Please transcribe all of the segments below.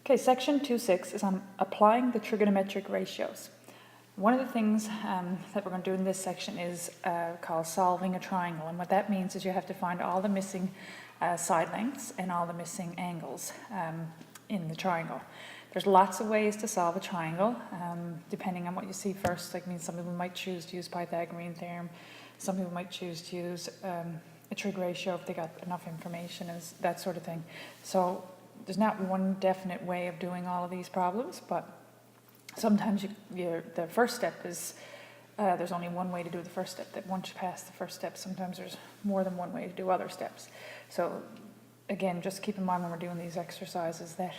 Okay, section 2.6 is on applying the trigonometric ratios. One of the things that we're going to do in this section is called solving a triangle, and what that means is you have to find all the missing side lengths and all the missing angles in the triangle. There's lots of ways to solve a triangle, depending on what you see first. Like, some people might choose to use Pythagorean theorem, some people might choose to use a trig ratio if they got enough information, as that sort of thing. So there's not one definite way of doing all of these problems, but sometimes the first step is, there's only one way to do the first step. That once you pass the first step, sometimes there's more than one way to do other steps. So again, just keep in mind when we're doing these exercises that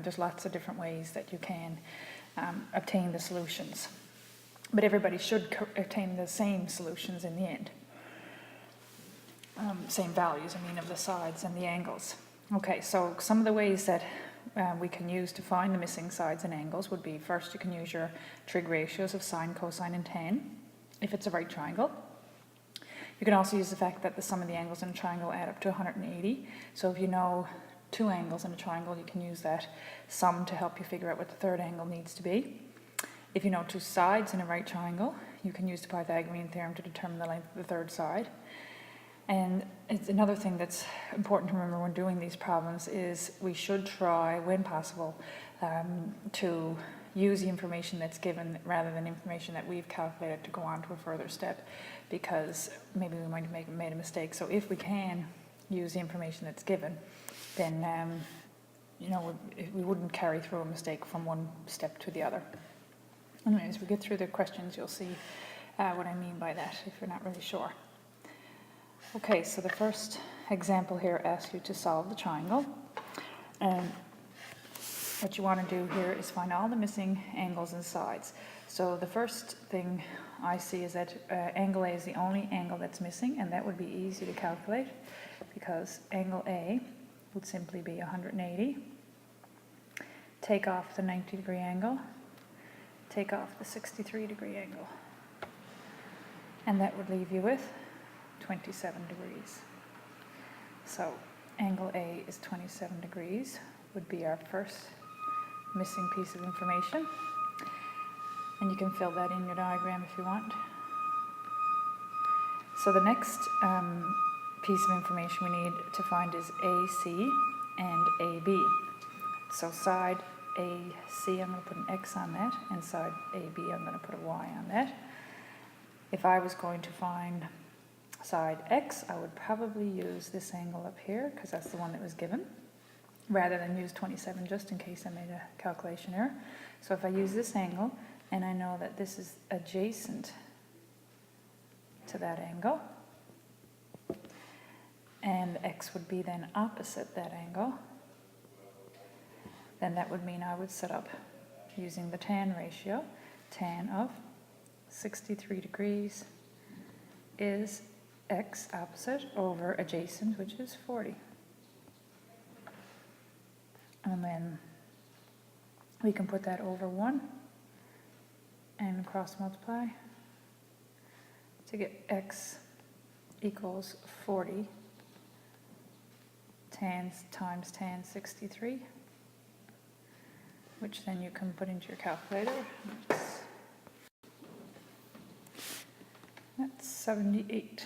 there's lots of different ways that you can obtain the solutions. But everybody should obtain the same solutions in the end. Same values, of the sides and the angles. Okay, so some of the ways that we can use to find the missing sides and angles would be, first you can use your trig ratios of sine, cosine, and tan, if it's a right triangle. You can also use the fact that the sum of the angles in a triangle add up to 180. So if you know two angles in a triangle, you can use that sum to help you figure out what the third angle needs to be. If you know two sides in a right triangle, you can use the Pythagorean theorem to determine the length of the third side. And it's another thing that's important to remember when doing these problems is we should try, when possible, to use the information that's given rather than information that we've calculated to go on to a further step, because maybe we might have made a mistake. So if we can use the information that's given, then we wouldn't carry through a mistake from one step to the other. Anyway, as we get through the questions, you'll see what I mean by that if you're not really sure. Okay, so the first example here asks you to solve the triangle. And what you want to do here is find all the missing angles and sides. So the first thing I see is that angle A is the only angle that's missing, and that would be easy to calculate because angle A would simply be 180. Take off the 90-degree angle, take off the 63-degree angle, and that would leave you with 27 degrees. So angle A is 27 degrees, would be our first missing piece of information. And you can fill that in your diagram if you want. So the next piece of information we need to find is AC and AB. So side AC, I'm going to put an X on that, and side AB, I'm going to put a Y on that. If I was going to find side X, I would probably use this angle up here because that's the one that was given, rather than use 27 just in case I made a calculation error. So if I use this angle and I know that this is adjacent to that angle, and X would be then opposite that angle, then that would mean I would set up using the tan ratio. Tan of 63 degrees is X opposite over adjacent, which is 40. And then we can put that over 1 and cross multiply to get X equals 40 tan times tan 63, which then you can put into your calculator. That's 78.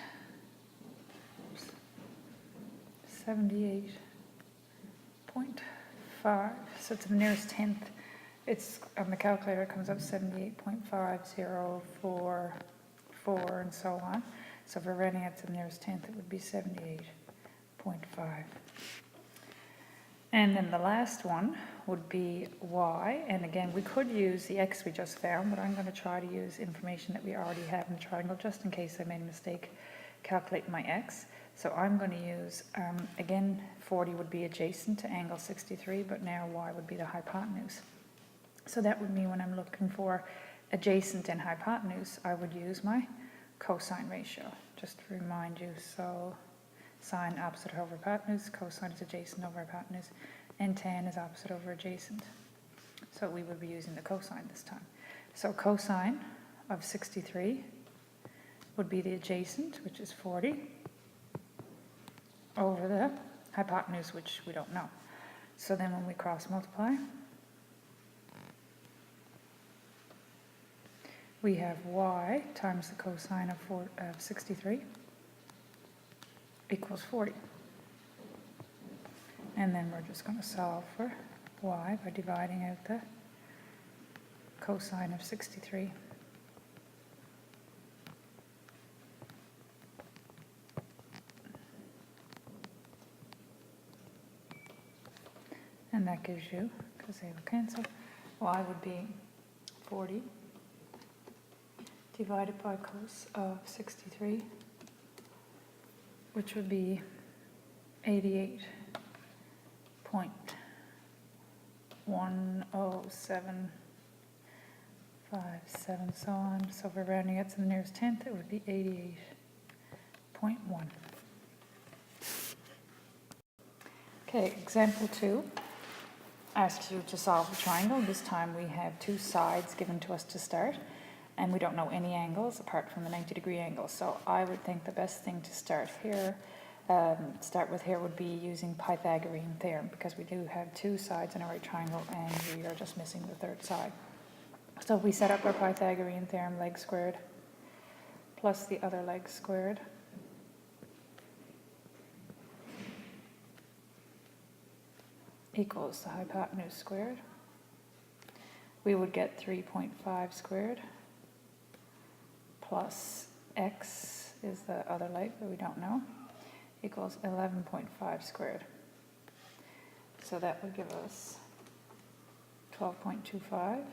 78.5. So to the nearest tenth, it's on the calculator it comes up 78.5044 and so on. So if we're running it to the nearest tenth, it would be 78.5. And then the last one would be Y. And again, we could use the X we just found, but I'm going to try to use information that we already have in the triangle just in case I made a mistake calculating my X. So I'm going to use, again, 40 would be adjacent to angle 63, but now Y would be the hypotenuse. So that would mean when I'm looking for adjacent and hypotenuse, I would use my cosine ratio, just to remind you. So sine opposite over hypotenuse, cosine is adjacent over hypotenuse, and tan is opposite over adjacent. So we would be using the cosine this time. So cosine of 63 would be the adjacent, which is 40, over the hypotenuse, which we don't know. So then when we cross multiply, we have y times the cosine of 63 equals 40. And then we're just going to solve for y by dividing out the cosine of 63. And that gives you, because they will cancel, y would be 40 divided by cos of 63, which would be 88.10757, so on. So if we're rounding it to the nearest tenth, it would be 88.1. Okay, example 2 asks you to solve a triangle. This time we have two sides given to us to start, and we don't know any angles apart from the 90-degree angle. So I would think the best thing to start with here would be using Pythagorean theorem, because we do have two sides in a right triangle and we are just missing the third side. So if we set up our Pythagorean theorem, leg squared plus the other leg squared equals the hypotenuse squared, we would get 3.5 squared plus x is the other leg that we don't know, equals 11.5 squared. So that would give us 12.25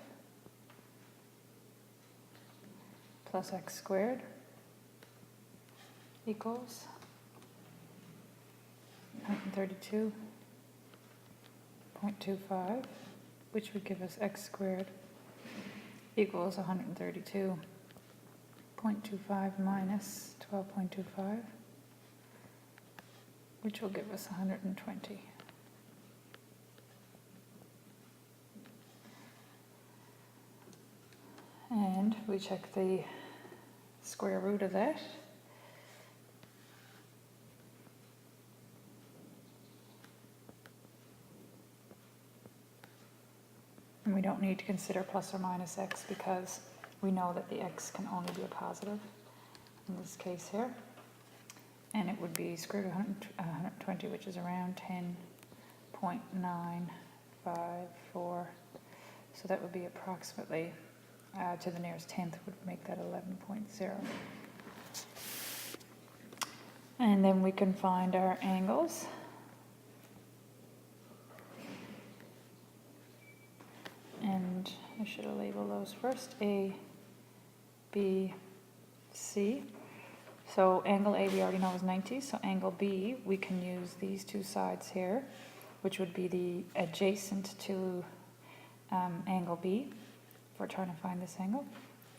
plus x squared equals 132.25, which would give us x squared equals 132.25 minus 12.25, which will give us 120. And we check the square root of that. And we don't need to consider plus or minus x because we know that the x can only be a positive in this case here. And it would be square root of 120, which is around 10.954. So that would be approximately, to the nearest tenth would make that 11.0. And then we can find our angles. And I should have labeled those first, A, B, C. So angle A we already know is 90, so angle B, we can use these two sides here, which would be the adjacent to angle B, if we're trying to find this angle,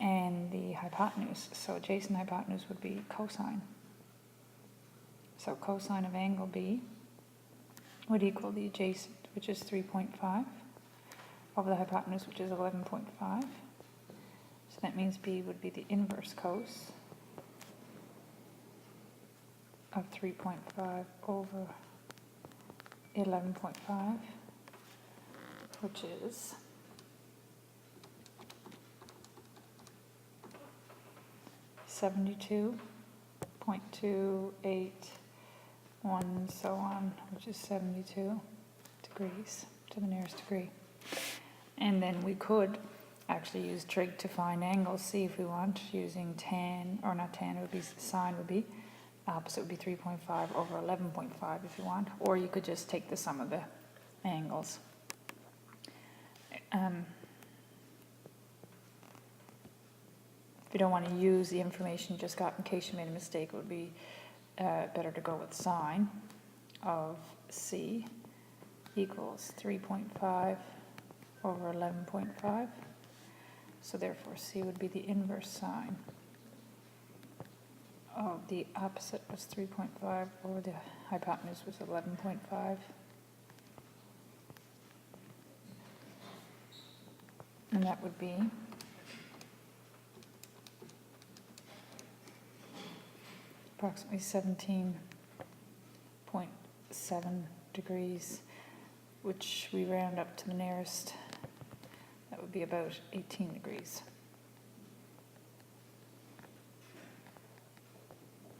and the hypotenuse. So adjacent hypotenuse would be cosine. So cosine of angle B would equal the adjacent, which is 3.5, over the hypotenuse, which is 11.5. So that means B would be the inverse cos of 3.5 over 11.5, which is 72.281, so on, which is 72 degrees to the nearest degree. And then we could actually use trig to find angles, see if we want, using tan, or not tan, it would be sine would be, opposite would be 3.5 over 11.5 if you want, or you could just take the sum of the angles. If you don't want to use the information you just got in case you made a mistake, it would be better to go with sine of C equals 3.5 over 11.5. So therefore C would be the inverse sine of the opposite was 3.5 over the hypotenuse was 11.5. And that would be approximately 17.7 degrees which we round up to the nearest, that would be about 18 degrees.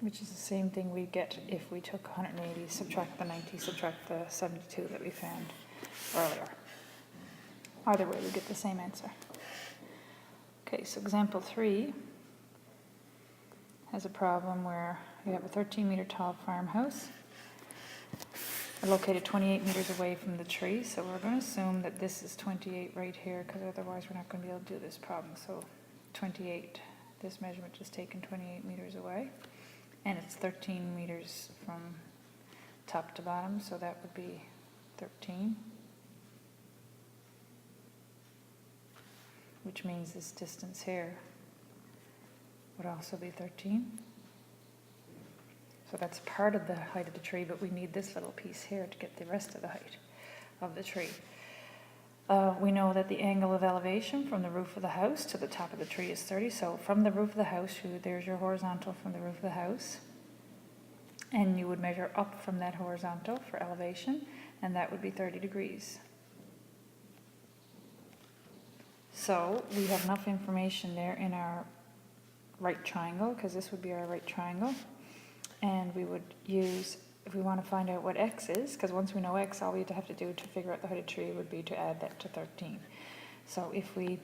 Which is the same thing we get if we took 180, subtract the 90, subtract the 72 that we found earlier. Either way, we get the same answer. Okay, so example 3 has a problem where we have a 13-meter tall farmhouse located 28 meters away from the tree. So we're going to assume that this is 28 right here, because otherwise we're not going to be able to do this problem. So 28, this measurement is taken 28 meters away, and it's 13 meters from top to bottom, so that would be 13. Which means this distance here would also be 13. So that's part of the height of the tree, but we need this little piece here to get the rest of the height of the tree. We know that the angle of elevation from the roof of the house to the top of the tree is 30. So from the roof of the house, there's your horizontal from the roof of the house. And you would measure up from that horizontal for elevation, and that would be 30 degrees. So we have enough information there in our right triangle, because this would be our right triangle. And we would use, if we want to find out what x is, because once we know x, all we have to do to figure out the height of the tree would be to add that to 13. So if we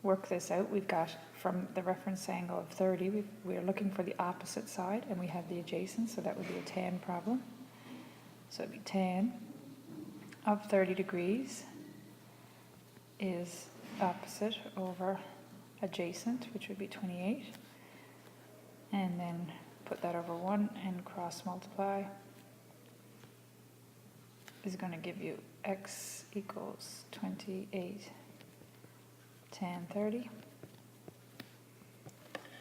work this out, we've got from the reference angle of 30, we're looking for the opposite side, and we have the adjacent, so that would be a tan problem. So it would be tan of 30 degrees is opposite over adjacent, which would be 28, and then put that over 1 and cross multiply is going to give you x equals 28 tan 30,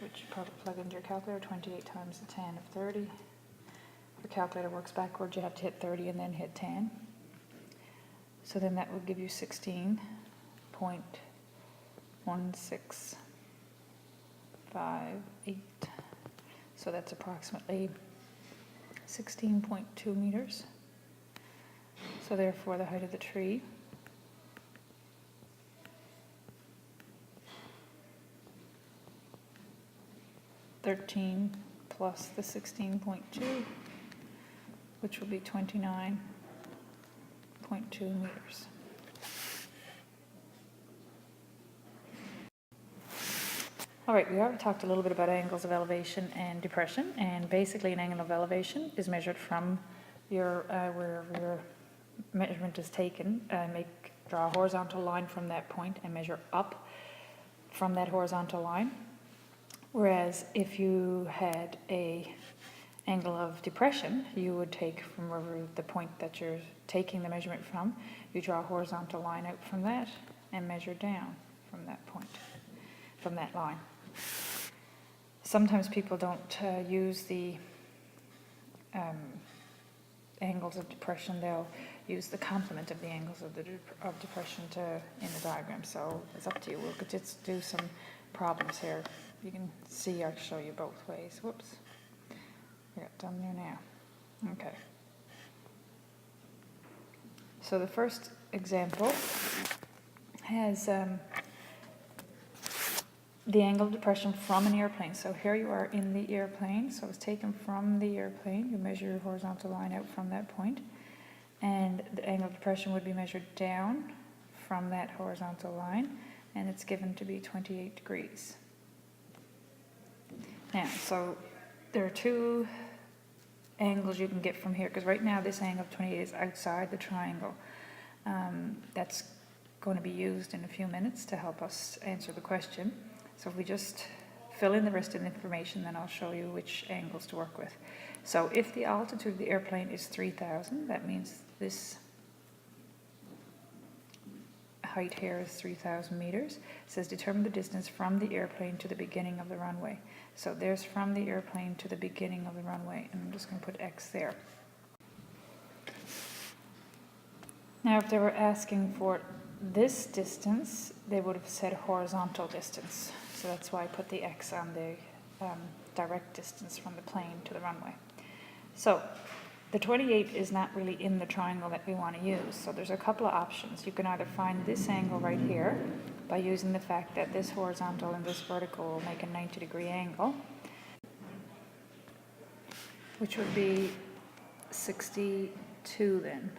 which you probably plug into your calculator. 28 times the tan of 30. If the calculator works backwards, you have to hit 30 and then hit tan. So then that would give you 16.1658. So that's approximately 16.2 meters. So therefore the height of the tree (13 plus the 16.2), which will be 29.2 meters. All right, we already talked a little bit about angles of elevation and depression, and basically an angle of elevation is measured from your wherever your measurement is taken. Draw a horizontal line from that point and measure up from that horizontal line. Whereas if you had a angle of depression, you would take from wherever the point that you're taking the measurement from, you draw a horizontal line out from that and measure down from that point, from that line. Sometimes people don't use the angles of depression. They'll use the complement of the angles of depression in the diagram. So it's up to you. We'll just do some problems here. You can see I'll show you both ways. Whoops. We got done there now. Okay. So the first example has the angle of depression from an airplane. So here you are in the airplane. So it's taken from the airplane. You measure your horizontal line out from that point. And the angle of depression would be measured down from that horizontal line. And it's given to be 28 degrees. Now, so there are two angles you can get from here, because right now this angle of 28 is outside the triangle. That's going to be used in a few minutes to help us answer the question. So if we just fill in the rest of the information, then I'll show you which angles to work with. So if the altitude of the airplane is 3,000, that means this height here is 3,000 meters. It says determine the distance from the airplane to the beginning of the runway. So there's from the airplane to the beginning of the runway, and I'm just going to put X there. Now if they were asking for this distance, they would have said horizontal distance. So that's why I put the X on the direct distance from the plane to the runway. So the 28 is not really in the triangle that we want to use, so there's a couple of options. You can either find this angle right here by using the fact that this horizontal and this vertical will make a 90-degree angle, which would be 62 then,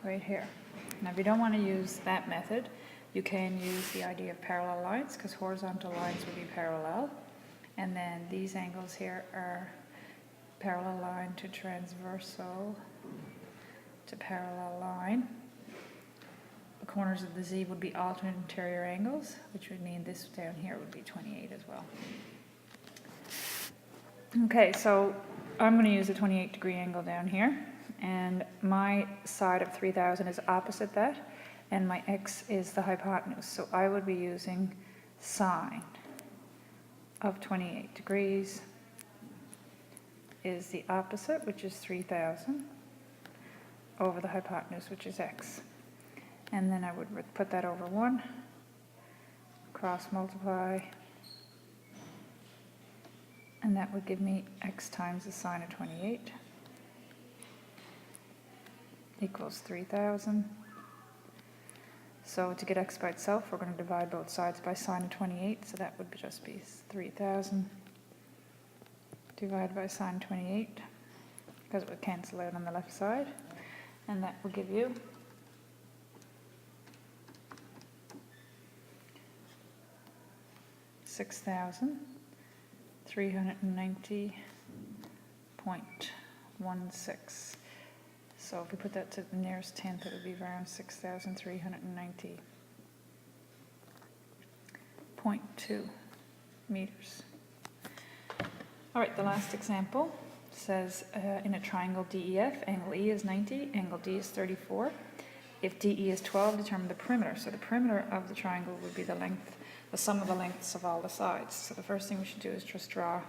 right here. Now if you don't want to use that method, you can use the idea of parallel lines, because horizontal lines would be parallel, and then these angles here are parallel line to transversal to parallel line. The corners of the Z would be alternate interior angles, which would mean this down here would be 28 as well. Okay, so I'm going to use a 28-degree angle down here, and my side of 3000 is opposite that, and my x is the hypotenuse, so I would be using sine of 28 degrees is the opposite, which is 3000, over the hypotenuse, which is x. And then I would put that over 1, cross multiply, and that would give me x times the sine of 28 equals 3000. So to get x by itself, we're going to divide both sides by sine of 28, so that would just be 3000 divided by sine 28, because it would cancel out on the left side, and that will give you $6,390.16. So if we put that to the nearest tenth, it would be around 6,390.2 meters. All right, the last example says in a triangle DEF, angle E is 90, angle D is 34. If DE is 12, determine the perimeter. So the perimeter of the triangle would be the length, the sum of the lengths of all the sides. So the first thing we should do is just draw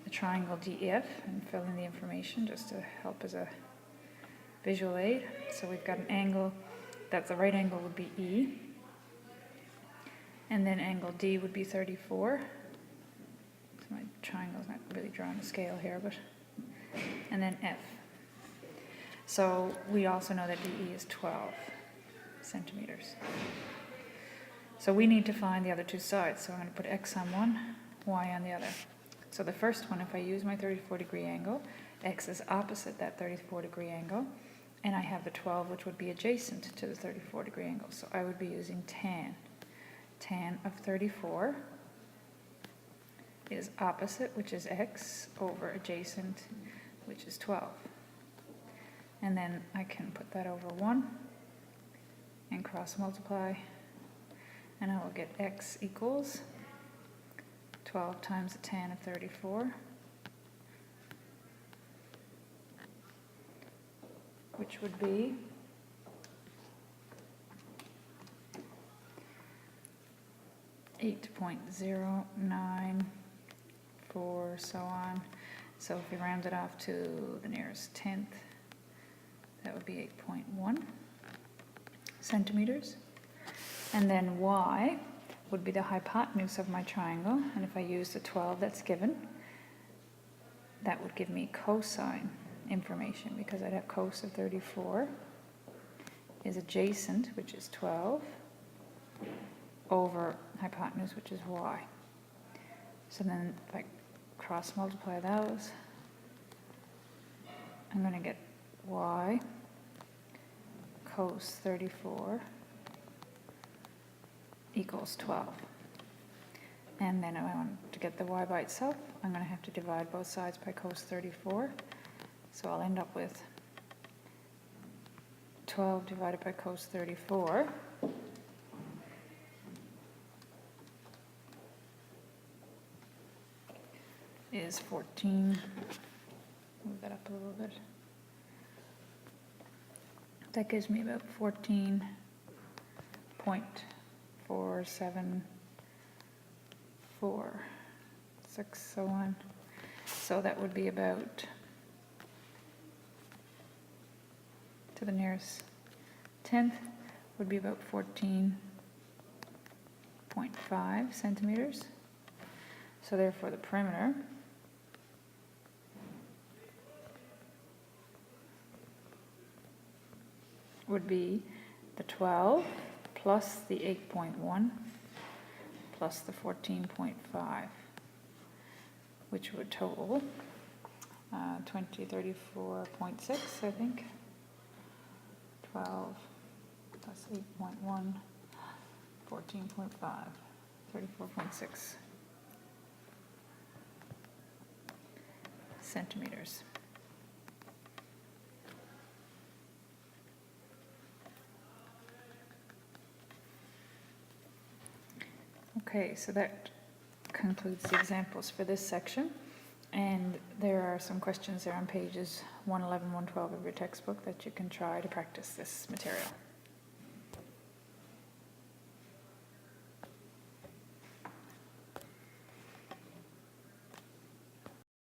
the triangle DEF and fill in the information just to help as a visual aid. So we've got an angle, that's the right angle would be E, and then angle D would be 34. My triangle's not really drawing a scale here, but, and then F. So we also know that DE is 12 centimeters. So we need to find the other two sides. So I'm going to put X on one, Y on the other. So the first one, if I use my 34-degree angle, X is opposite that 34-degree angle, and I have the 12, which would be adjacent to the 34-degree angle. So I would be using tan. Tan of 34 is opposite, which is X, over adjacent, which is 12. And then I can put that over 1 and cross multiply, and I will get X equals 12 times the tan of 34, which would be 8.094, so on. So if we round it off to the nearest tenth, that would be 8.1 centimeters. And then Y would be the hypotenuse of my triangle, and if I use the 12 that's given, that would give me cosine information, because I'd have cos of 34 is adjacent, which is 12, over hypotenuse, which is Y. So then if I cross multiply those, I'm going to get Y cos 34 equals 12. And then if I want to get the Y by itself, I'm going to have to divide both sides by cos 34. So I'll end up with 12 divided by cos 34 is 14. Move that up a little bit. That gives me about 14.4746, so on. So that would be about, to the nearest tenth, would be about 14.5 centimeters. So therefore the perimeter would be the 12 plus the 8.1 plus the 14.5, which would total 34.6, I think. 12 plus 8.1, 14.5, 34.6 centimeters. Okay, so that concludes the examples for this section. And there are some questions there on pages 111, 112 of your textbook that you can try to practice this material.